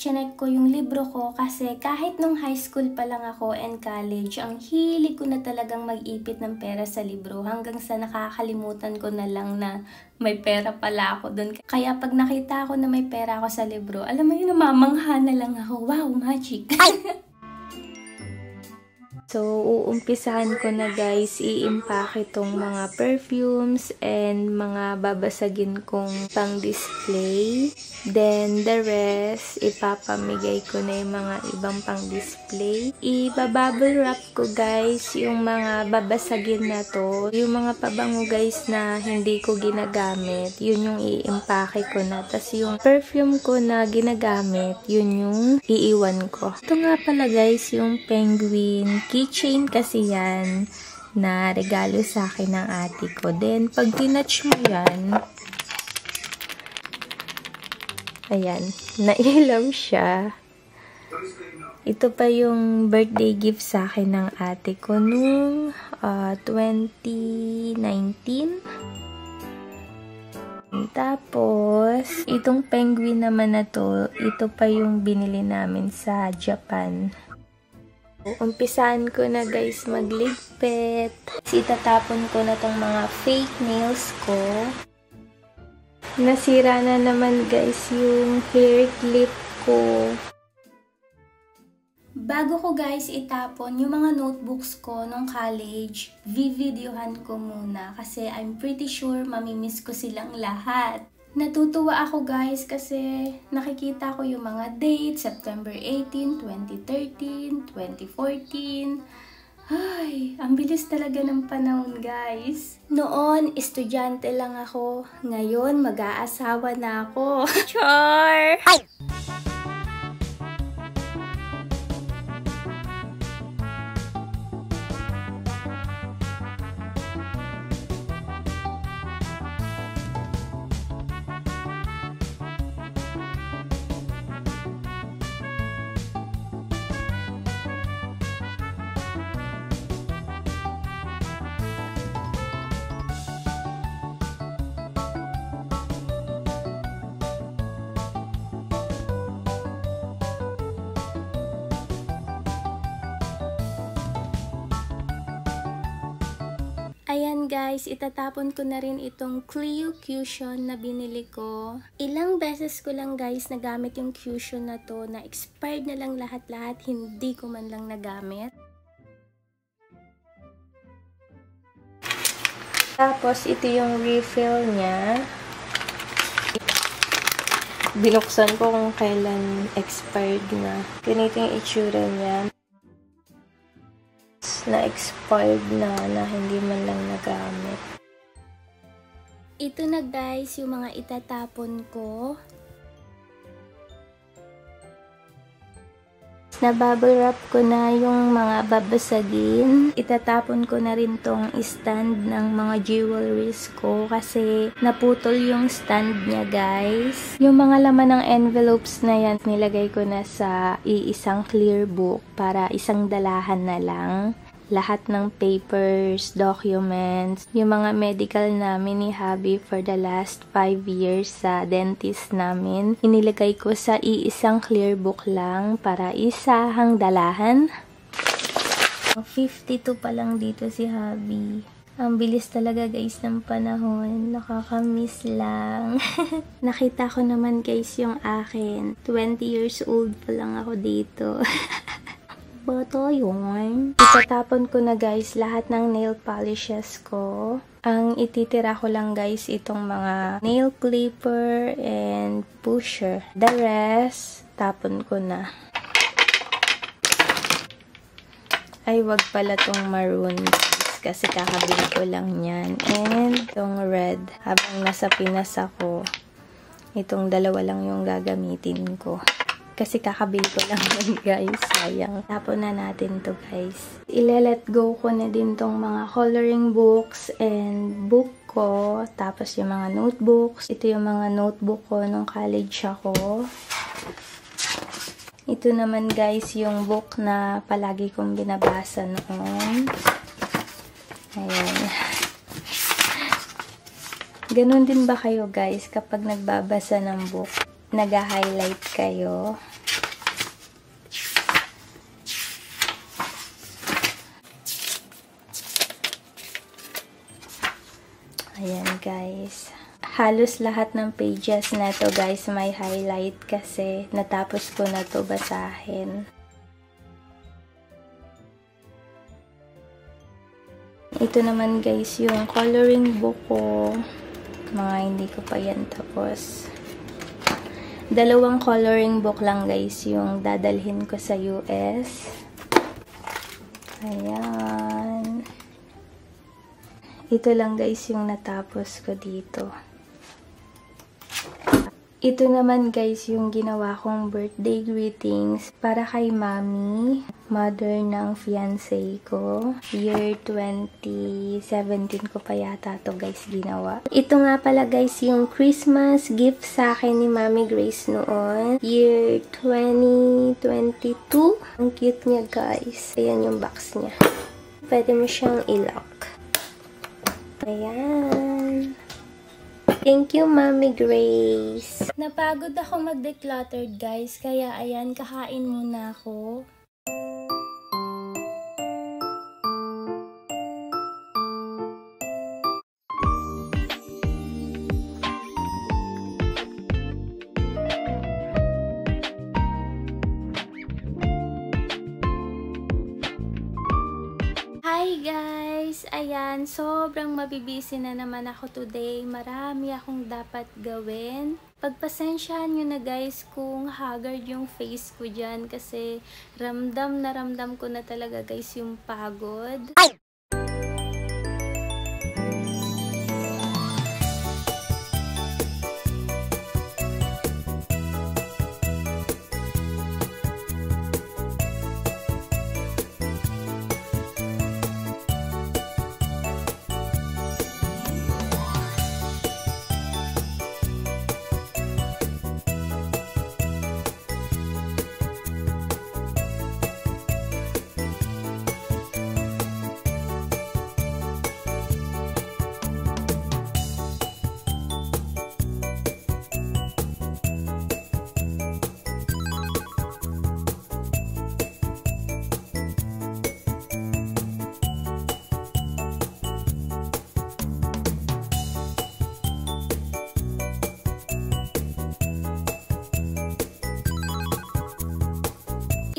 chinek ko yung libro ko kasi kahit nung high school pa lang ako and college, ang hilig ko na talagang mag-ipit ng pera sa libro hanggang sa nakakalimutan ko na lang na may pera pala ako dun. Kaya pag nakita ko na may pera ako sa libro, alam mo yun, namamangha na lang ako. Wow, magic! So, uumpisahan ko na guys, i-impake itong mga perfumes and mga babasagin kong pang-display. Then, the rest, ipapamigay ko na yung mga ibang pang-display. Ibabubble wrap ko guys, yung mga babasagin na to. Yung mga pabango guys na hindi ko ginagamit, yun yung i-impake ko na. Tapos yung perfume ko na ginagamit, yun yung iiwan ko. Ito nga pala guys, yung penguin keychain kasi yan na regalo sa akin ng ate ko. Then, pag tinouch mo yan, ayan, nailaw siya. Ito pa yung birthday gift sa akin ng ate ko nung 2019. Tapos, itong penguin naman na to, ito pa yung binili namin sa Japan. Umpisahan ko na guys magligpit. Itatapon ko na tong mga fake nails ko. Nasira na naman guys yung hair clip ko. Bago ko guys itapon yung mga notebooks ko nung college, videohan ko muna kasi I'm pretty sure mamimiss ko silang lahat. Natutuwa ako guys kasi nakikita ko yung mga dates, September 18, 2013, 2014. Ay, ang bilis talaga ng panahon guys. Noon, estudyante lang ako. Ngayon, mag-aasawa na ako. Char! Ay! Ayan guys, itatapon ko na rin itong Clio Cushion na binili ko. Ilang beses ko lang guys nagamit yung cushion na to, na expired na lang lahat-lahat, hindi ko man lang nagamit. Tapos ito yung refill niya. Binuksan ko kung kailan expired na. Ganito yung itsura niya. Na-expired na hindi man lang nagamit. Ito na guys yung mga itatapon ko. Na-bubble wrap ko na yung mga babasagin. Itatapon ko na rin tong stand ng mga jewelries ko kasi naputol yung stand niya guys. Yung mga laman ng envelopes na yan, nilagay ko na sa iisang clear book para isang dalahan na lang. Lahat ng papers, documents, yung mga medical namin ni Hubby for the last 5 years sa dentist namin, inilagay ko sa iisang clear book lang para isahang dalahan. 52 pa lang dito si Hubby. Ang bilis talaga guys ng panahon. Nakakamiss lang. Nakita ko naman guys yung akin. 20 years old pa lang ako dito. Bata yun. Itatapon ko na guys lahat ng nail polishes ko. Ang ititira ko lang guys itong mga nail clipper and pusher. The rest, tapon ko na. Ay, wag pala tong maroon guys, kasi kakabili ko lang yan. And itong red. Habang nasa Pinas ako, itong dalawa lang yung gagamitin ko. Kasi kakabili ko lang yun guys. Sayang. Tapon na natin to guys. Ile-let go ko na din tong mga coloring books and book ko. Tapos yung mga notebooks. Ito yung mga notebook ko nung college ako. Ito naman guys yung book na palagi kong binabasa noon. Ayan. Ganon din ba kayo guys kapag nagbabasa ng book? Nag-highlight kayo? Ayan guys. Halos lahat ng pages na to guys may highlight kasi natapos ko na to basahin. Ito naman guys yung coloring book ko. Mga hindi ko pa yan tapos. 2 coloring book lang guys yung dadalhin ko sa US. Ayan. Ito lang guys yung natapos ko dito. Ito naman guys yung ginawa kong birthday greetings para kay Mami, mother ng fiancé ko. Year 2017 ko pa yata to guys ginawa. Ito nga pala guys yung Christmas gift sa akin ni Mami Grace noon. Year 2022. Ang cute niya guys. Ayan yung box niya. Pwede mo siyang i-lock. Ayan. Thank you, Mami Grace. Napagod ako mag-decluttered, guys. Kaya, ayan, kakain muna ako. Hi guys! Ayan, sobrang mabibisi na naman ako today. Marami akong dapat gawin. Pagpasensyahan nyo na guys kung haggard yung face ko dyan kasi ramdam ko na talaga guys yung pagod.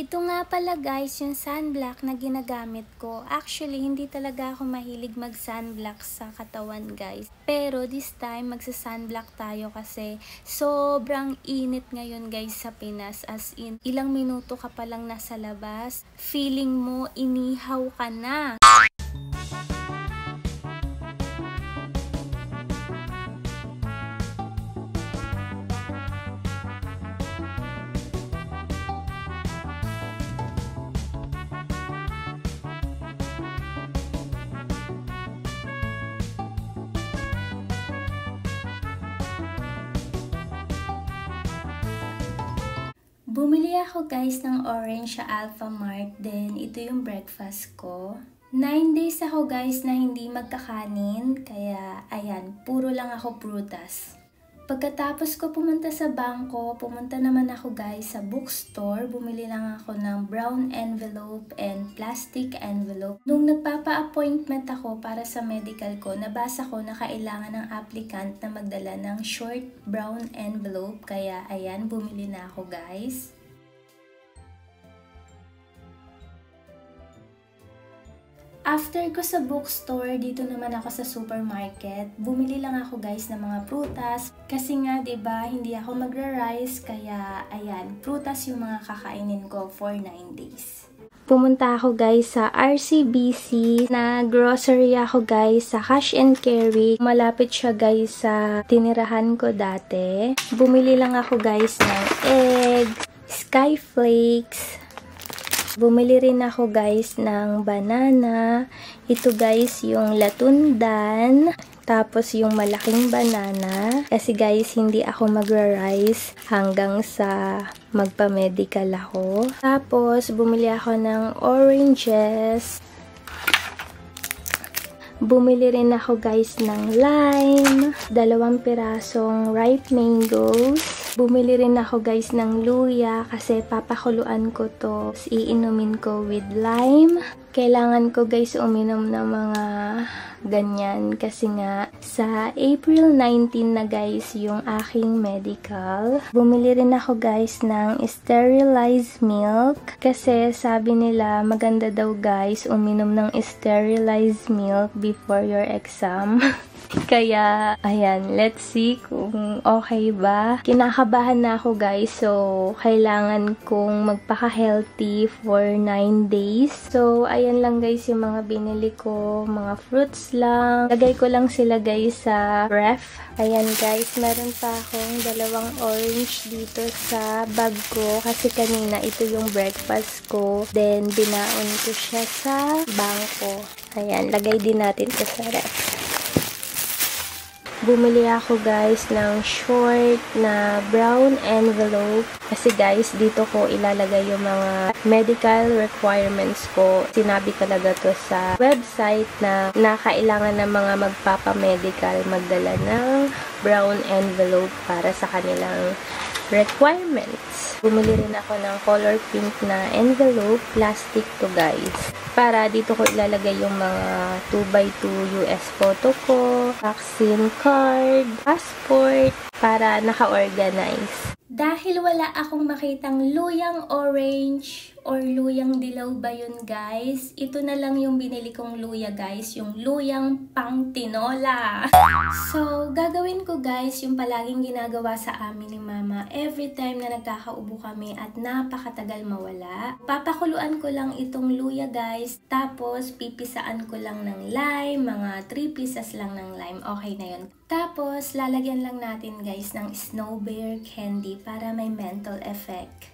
Ito nga pala guys yung sunblock na ginagamit ko. Actually, hindi talaga ako mahilig mag-sunblock sa katawan guys. Pero this time, magsa-sunblock tayo kasi sobrang init ngayon guys sa Pinas. As in, ilang minuto ka palang nasa labas, feeling mo inihaw ka na. Bumili ako guys ng orange sa Alfamart, then ito yung breakfast ko. 9 days ako guys na hindi magkakanin, kaya ayan, puro lang ako prutas. Pagkatapos ko pumunta sa bangko, pumunta naman ako guys sa bookstore. Bumili lang ako ng brown envelope and plastic envelope. Nung nagpapa-appointment ako para sa medical ko, nabasa ko na kailangan ng applicant na magdala ng short brown envelope. Kaya ayan, bumili na ako guys. After ko sa bookstore, dito naman ako sa supermarket. Bumili lang ako guys ng mga prutas. Kasi nga, 'di ba, hindi ako magra-rice. Kaya, ayan, prutas yung mga kakainin ko for 9 days. Pumunta ako guys sa RCBC. Na grocery ako guys sa Cash and Carry. Malapit siya guys sa tinirahan ko dati. Bumili lang ako guys ng egg, Skyflakes. Bumili rin ako guys ng banana. Ito guys yung latundan. Tapos yung malaking banana. Kasi guys hindi ako magra-rice hanggang sa magpa-medical ako. Tapos bumili ako ng oranges. Bumili rin ako guys ng lime. 2 pirasong ripe mangoes. Bumili rin ako guys ng luya kasi papakuluan ko to. Iinumin ko with lime. Kailangan ko guys uminom ng mga ganyan kasi nga sa April 19 na guys yung aking medical. Bumili rin ako guys ng sterilized milk kasi sabi nila maganda daw guys uminom ng sterilized milk before your exam. Kaya, ayan, let's see kung okay ba. Kinakabahan na ako guys, so kailangan kong magpaka-healthy for 9 days. So, ayan lang guys yung mga binili ko, mga fruits lang. Lagay ko lang sila guys sa ref. Ayan guys, meron pa akong dalawang orange dito sa bag ko kasi kanina ito yung breakfast ko. Then, binaon ko siya sa bangko. Ayan, lagay din natin ito sa ref. Bumili ako guys ng short na brown envelope kasi guys dito ko ilalagay yung mga medical requirements ko. Sinabi talaga to sa website na kailangan ng mga magpapamedical magdala ng brown envelope para sa kanilang requirements. Bumili rin ako ng color pink na envelope, plastic to guys. Para dito ko ilalagay yung mga 2x2 US photo ko, vaccine card, passport, para naka-organize. Dahil wala akong makitang luyang orange or luyang dilaw ba yun guys, ito na lang yung binili kong luya guys, yung luyang pang tinola. So, gagawin ko guys yung palaging ginagawa sa amin ni mama every time na nagkakaubo kami at napakatagal mawala. Papakuluan ko lang itong luya guys, tapos pipisaan ko lang ng lime, mga 3 pieces lang ng lime, okay na yun. Tapos, lalagyan lang natin guys ng snow bear candy para may mental effect.